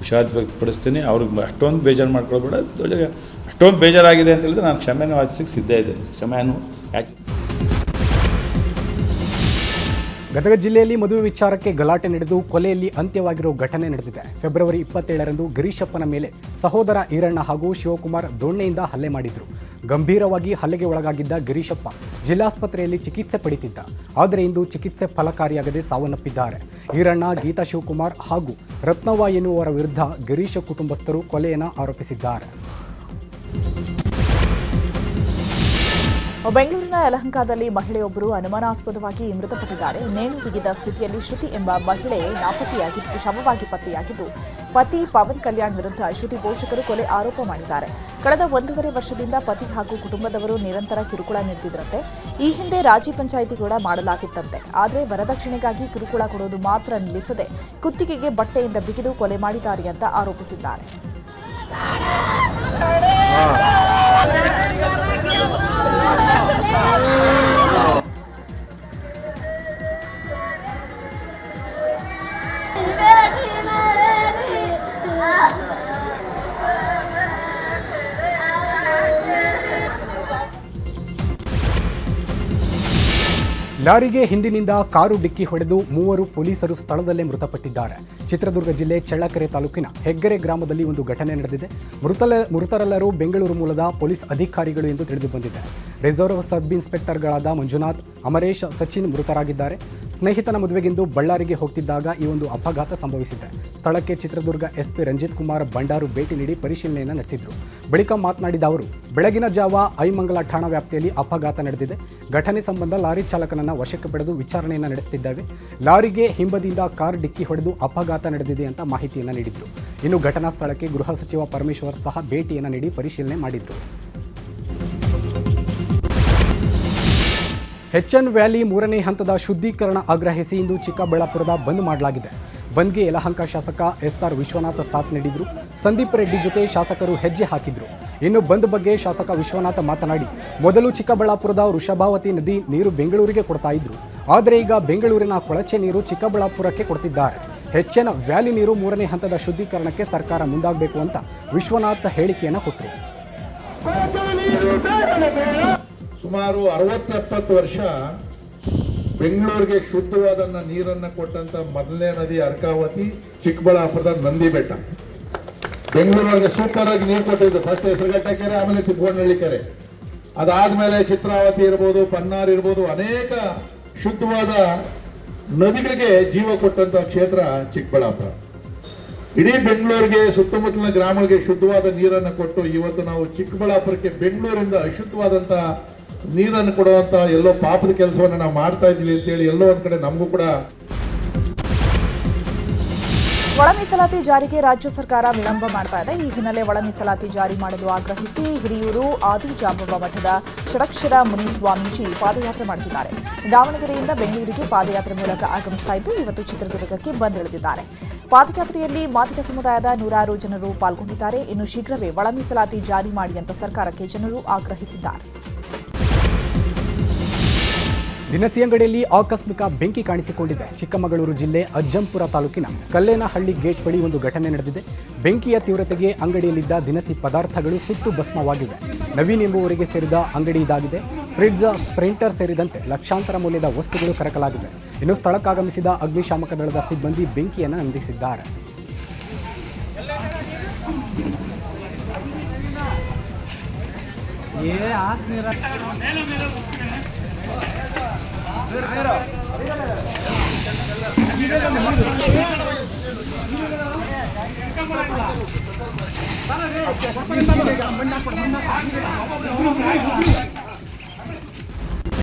[SPEAKER 12] ವಿಷಾದ ವ್ಯಕ್ತಪಡಿಸ್ತೀನಿ. ಅವ್ರಿಗೆ ಅಷ್ಟೊಂದು ಬೇಜಾರು ಮಾಡ್ಕೊಳ್ಬೇಡ, ಅಷ್ಟೊಂದು ಬೇಜಾರಾಗಿದೆ ಅಂತ ಹೇಳಿದ್ರೆ ನಾನು ಕ್ಷಮೆನೂ ಯಾಚಿಸಕ್ಕೆ ಸಿದ್ಧ ಇದ್ದೇನೆ. ಕ್ಷಮೆನೂ
[SPEAKER 3] ಗದಗ ಜಿಲ್ಲೆಯಲ್ಲಿ ಮದುವೆ ವಿಚಾರಕ್ಕೆ ಗಲಾಟೆ ನಡೆದು ಕೊಲೆಯಲ್ಲಿ ಅಂತ್ಯವಾಗಿರೋ ಘಟನೆ ನಡೆದಿದೆ. ಫೆಬ್ರವರಿ 27ರಂದು ಗಿರೀಶಪ್ಪನ ಮೇಲೆ ಸಹೋದರ ಈರಣ್ಣ ಹಾಗೂ ಶಿವಕುಮಾರ್ ದೊಣ್ಣೆಯಿಂದ ಹಲ್ಲೆ ಮಾಡಿದ್ರು. ಗಂಭೀರವಾಗಿ ಹಲ್ಲೆಗೆ ಒಳಗಾಗಿದ್ದ ಗಿರೀಶಪ್ಪ ಜಿಲ್ಲಾಸ್ಪತ್ರೆಯಲ್ಲಿ ಚಿಕಿತ್ಸೆ ಪಡೆಯುತ್ತಿದ್ದ. ಆದರೆ ಇಂದು ಚಿಕಿತ್ಸೆ ಫಲಕಾರಿಯಾಗದೆ ಸಾವನ್ನಪ್ಪಿದ್ದಾರೆ. ಈರಣ್ಣ, ಗೀತಾ ಶಿವಕುಮಾರ್ ಹಾಗೂ ರತ್ನವ್ವ ಎನ್ನುವವರ ವಿರುದ್ಧ ಗಿರೀಶ ಕುಟುಂಬಸ್ಥರು ಕೊಲೆಯನ್ನು ಆರೋಪಿಸಿದ್ದಾರೆ.
[SPEAKER 1] ಬೆಂಗಳೂರಿನ ಯಲಹಂಕದಲ್ಲಿ ಮಹಿಳೆಯೊಬ್ಬರು ಅನುಮಾನಾಸ್ಪದವಾಗಿ ಮೃತಪಟ್ಟಿದ್ದಾರೆ. ನೇಣು ಬಿಗಿದ ಸ್ಥಿತಿಯಲ್ಲಿ ಶ್ರುತಿ ಎಂಬ ಮಹಿಳೆ ನಾಪತ್ತೆಯಾಗಿದ್ದು, ಶವವಾಗಿ ಪತ್ತೆಯಾಗಿದ್ದು, ಪತಿ ಪವನ್ ಕಲ್ಯಾಣ್ ವಿರುದ್ಧ ಶ್ರುತಿ ಪೋಷಕರು ಕೊಲೆ ಆರೋಪ ಮಾಡಿದ್ದಾರೆ. ಕಳೆದ 1.5 ವರ್ಷದಿಂದ ಪತಿ ಹಾಗೂ ಕುಟುಂಬದವರು ನಿರಂತರ ಕಿರುಕುಳ ನೀಡುತ್ತಿದ್ದರಂತೆ. ಈ ಹಿಂದೆ ರಾಜಿ ಪಂಚಾಯಿತಿ ಕೂಡ ಮಾಡಲಾಗಿತ್ತಂತೆ. ಆದರೆ ವರದಕ್ಷಿಣೆಗಾಗಿ ಕಿರುಕುಳ ಕೊಡೋದು ಮಾತ್ರ ನಿಲ್ಲಿಸದೆ ಕುತ್ತಿಗೆಗೆ ಬಟ್ಟೆಯಿಂದ ಬಿಗಿದು ಕೊಲೆ ಮಾಡಿದ್ದಾರೆ ಅಂತ ಆರೋಪಿಸಿದ್ದಾರೆ.
[SPEAKER 3] ಲಾರಿಗೆ ಹಿಂದಿನಿಂದ ಕಾರು ಡಿಕ್ಕಿ ಹೊಡೆದು 3 ಪೊಲೀಸರು ಸ್ಥಳದಲ್ಲೇ ಮೃತಪಟ್ಟಿದ್ದಾರೆ. ಚಿತ್ರದುರ್ಗ ಜಿಲ್ಲೆ ಚಳ್ಳಕೆರೆ ತಾಲೂಕಿನ ಹೆಗ್ಗೆರೆ ಗ್ರಾಮದಲ್ಲಿ ಒಂದು ಘಟನೆ ನಡೆದಿದೆ. ಮೃತರೆಲ್ಲರೂ ಬೆಂಗಳೂರು ಮೂಲದ ಪೊಲೀಸ್ ಅಧಿಕಾರಿಗಳು ಎಂದು ತಿಳಿದು ಬಂದಿದೆ. ರಿಸರ್ವ್ ಸಬ್ ಇನ್ಸ್ಪೆಕ್ಟರ್ಗಳಾದ ಮಂಜುನಾಥ್, ಅಮರೇಶ್, ಸಚಿನ್ ಮೃತರಾಗಿದ್ದಾರೆ. ಸ್ನೇಹಿತನ ಮದುವೆಗೆಂದು ಬಳ್ಳಾರಿಗೆ ಹೋಗ್ತಿದ್ದಾಗ ಈ ಒಂದು ಅಪಘಾತ ಸಂಭವಿಸಿದೆ. ಸ್ಥಳಕ್ಕೆ ಚಿತ್ರದುರ್ಗ ಎಸ್ಪಿ ರಂಜಿತ್ ಕುಮಾರ್ ಬಂಡಾರು ಭೇಟಿ ನೀಡಿ ಪರಿಶೀಲನೆಯನ್ನು ನಡೆಸಿದರು. ಬಳಿಕ ಮಾತನಾಡಿದ ಅವರು, ಬೆಳಗಿನ ಜಾವ ಐಮಂಗಲ ಠಾಣಾ ವ್ಯಾಪ್ತಿಯಲ್ಲಿ ಅಪಘಾತ ನಡೆದಿದೆ. ಘಟನೆ ಸಂಬಂಧ ಲಾರಿ ಚಾಲಕನನ್ನು ವಶಕ್ಕೆ ಪಡೆದು ವಿಚಾರಣೆಯನ್ನು ನಡೆಸುತ್ತಿದ್ದೇವೆ. ಲಾರಿಗೆ ಹಿಂಬದಿಯಿಂದ ಕಾರ್ ಡಿಕ್ಕಿ ಹೊಡೆದು ಅಪಘಾತ ನಡೆದಿದೆ ಅಂತ ಮಾಹಿತಿಯನ್ನು ನೀಡಿದರು. ಇನ್ನು ಘಟನಾ ಸ್ಥಳಕ್ಕೆ ಗೃಹ ಸಚಿವ ಪರಮೇಶ್ವರ್ ಸಹ ಭೇಟಿಯನ್ನು ನೀಡಿ ಪರಿಶೀಲನೆ ಮಾಡಿದರು. ಎಚ್ಎನ್ ವ್ಯಾಲಿ 3ನೇ ಹಂತದ ಶುದ್ಧೀಕರಣ ಆಗ್ರಹಿಸಿ ಇಂದು ಚಿಕ್ಕಬಳ್ಳಾಪುರದ ಬಂದ್ ಮಾಡಲಾಗಿದೆ. ಬಂದ್ಗೆ ಯಲಹಂಕ ಶಾಸಕ ಎಸ್ಆರ್ ವಿಶ್ವನಾಥ ಸಾಥ್ ನೀಡಿದ್ರು. ಸಂದೀಪ್ ರೆಡ್ಡಿ ಜೊತೆ ಶಾಸಕರು ಹೆಜ್ಜೆ ಹಾಕಿದ್ರು. ಇನ್ನು ಬಂದ್ ಬಗ್ಗೆ ಶಾಸಕ ವಿಶ್ವನಾಥ ಮಾತನಾಡಿ, ಮೊದಲು ಚಿಕ್ಕಬಳ್ಳಾಪುರದ ವೃಷಭಾವತಿ ನದಿ ನೀರು ಬೆಂಗಳೂರಿಗೆ ಕೊಡ್ತಾ ಇದ್ರು, ಆದರೆ ಈಗ ಬೆಂಗಳೂರಿನ ಕೊಳಚೆ ನೀರು ಚಿಕ್ಕಬಳ್ಳಾಪುರಕ್ಕೆ ಕೊಡ್ತಿದ್ದಾರೆ. ಎಚ್ಎನ್ ವ್ಯಾಲಿ ನೀರು 3ನೇ ಹಂತದ ಶುದ್ಧೀಕರಣಕ್ಕೆ ಸರ್ಕಾರ ಮುಂದಾಗಬೇಕು ಅಂತ ವಿಶ್ವನಾಥ್ ಹೇಳಿಕೆಯನ್ನು ಕೊಟ್ಟರು.
[SPEAKER 13] ಸುಮಾರು 60-70 ವರ್ಷ ಬೆಂಗಳೂರಿಗೆ ಶುದ್ಧವಾದ ನೀರನ್ನು ಕೊಟ್ಟಂತ ಮೊದಲನೇ ನದಿ ಅರ್ಕಾವತಿ, ಚಿಕ್ಕಬಳ್ಳಾಪುರದ ನಂದಿ ಬೆಟ್ಟ. ಬೆಂಗಳೂರಿಗೆ ಸೂಪರ್ ಆಗಿ ನೀರು ಕೊಟ್ಟಿದ್ದು ಫಸ್ಟ್ ಹೆಸರುಘಟ್ಟ ಕೆರೆ, ಆಮೇಲೆ ತಿಪ್ಪಗೊಂಡಳ್ಳಿ ಕೆರೆ, ಅದಾದ್ಮೇಲೆ ಚಿತ್ರಾವತಿ ಇರ್ಬೋದು, ಪನ್ನಾರ್ ಇರ್ಬೋದು, ಅನೇಕ ಶುದ್ಧವಾದ ನದಿಗಳಿಗೆ ಜೀವ ಕೊಟ್ಟಂತ ಕ್ಷೇತ್ರ ಚಿಕ್ಕಬಳ್ಳಾಪುರ. ಇಡೀ ಬೆಂಗಳೂರಿಗೆ ಸುತ್ತಮುತ್ತಲಿನ ಗ್ರಾಮಗಳಿಗೆ ಶುದ್ಧವಾದ ನೀರನ್ನು ಕೊಟ್ಟು ಇವತ್ತು ನಾವು ಚಿಕ್ಕಬಳ್ಳಾಪುರಕ್ಕೆ ಬೆಂಗಳೂರಿಂದ ಅಶುದ್ಧವಾದಂತ ನೀರನ್ನು ಕೊಡುವಂತ ಎಲ್ಲೋ ಪಾಪದ ಕೆಲಸವನ್ನು ನಾವು ಮಾಡ್ತಾ ಇದ್ದೀವಿ ಅಂತೇಳಿ ಎಲ್ಲೋ ಒಂದ್ ಕಡೆ ನಮಗೂ ಕೂಡ.
[SPEAKER 1] ಒಳ ಮೀಸಲಾತಿ ಜಾರಿಗೆ ರಾಜ್ಯ ಸರ್ಕಾರ ವಿಳಂಬ ಮಾಡ್ತಾ ಇದೆ. ಈ ಹಿನ್ನೆಲೆ ಒಳ ಮೀಸಲಾತಿ ಜಾರಿ ಮಾಡಲು ಆಗ್ರಹಿಸಿ ಹಿರಿಯೂರು ಆದಿಜಾಂಬವ ಮಠದ ಷಡಕ್ಷರ ಮುನಿ ಸ್ವಾಮೀಜಿ ಪಾದಯಾತ್ರೆ ಮಾಡುತ್ತಿದ್ದಾರೆ. ದಾವಣಗೆರೆಯಿಂದ ಬೆಂಗಳೂರಿಗೆ ಪಾದಯಾತ್ರೆ ಮೂಲಕ ಆಗಮಿಸ್ತಾ ಇದ್ದು ಇವತ್ತು ಚಿತ್ರದುರ್ಗಕ್ಕೆ ಬಂದಿಳಿದಿದ್ದಾರೆ. ಪಾದಯಾತ್ರೆಯಲ್ಲಿ ಮಾದಿಗ ಸಮುದಾಯದ 100 ಜನರು ಪಾಲ್ಗೊಂಡಿದ್ದಾರೆ. ಇನ್ನು ಶೀಘ್ರವೇ ಒಳ ಮೀಸಲಾತಿ ಜಾರಿ ಮಾಡಿ ಅಂತ ಸರ್ಕಾರಕ್ಕೆ ಜನರು ಆಗ್ರಹಿಸಿದ್ದಾರೆ.
[SPEAKER 3] ದಿನಸಿ ಅಂಗಡಿಯಲ್ಲಿ ಆಕಸ್ಮಿಕ ಬೆಂಕಿ ಕಾಣಿಸಿಕೊಂಡಿದೆ. ಚಿಕ್ಕಮಗಳೂರು ಜಿಲ್ಲೆ ಅಜ್ಜಂಪುರ ತಾಲೂಕಿನ ಕಲ್ಲೇನಹಳ್ಳಿ ಗೇಟ್ ಬಳಿ ಒಂದು ಘಟನೆ ನಡೆದಿದೆ. ಬೆಂಕಿಯ ತೀವ್ರತೆಗೆ ಅಂಗಡಿಯಲ್ಲಿದ್ದ ದಿನಸಿ ಪದಾರ್ಥಗಳು ಸುಟ್ಟು ಭಸ್ಮವಾಗಿವೆ. ನವೀನ್ ಎಂಬುವರಿಗೆ ಸೇರಿದ ಅಂಗಡಿ ಇದಾಗಿದೆ. ಫ್ರಿಡ್ಜ್, ಪ್ರಿಂಟರ್ ಸೇರಿದಂತೆ ಲಕ್ಷಾಂತರ ಮೌಲ್ಯದ ವಸ್ತುಗಳು ಕರಕಲಾಗಿವೆ. ಇನ್ನು ಸ್ಥಳಕ್ಕಾಗಮಿಸಿದ ಅಗ್ನಿಶಾಮಕ ದಳದ ಸಿಬ್ಬಂದಿ ಬೆಂಕಿಯನ್ನು ನಂದಿಸಿದ್ದಾರೆ.